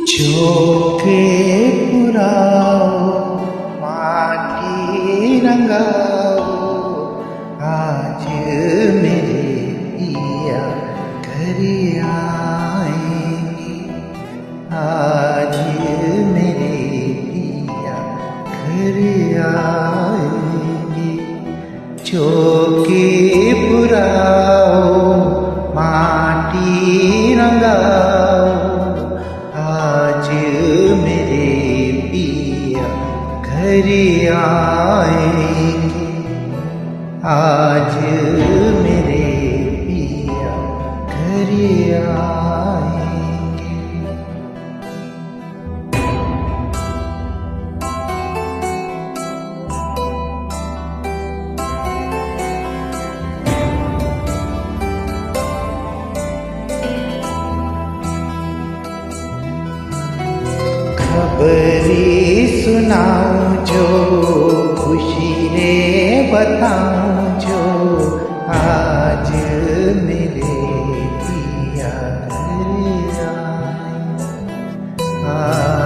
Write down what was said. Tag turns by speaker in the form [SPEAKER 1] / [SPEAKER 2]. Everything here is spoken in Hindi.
[SPEAKER 1] चौके पुराओ माटी रंगाओ, आज मेरे पिया घर आएंगे, आज मेरे पिया घर आएंगे। चौके पुराओ माटी रंगाओ, आज मेरे पिया घर आएंगे, आज मेरे पिया घर आएंगे। खबरी सुनाऊं जो, खुशी रे बताऊं जो, आज मेरे पिया घर आए।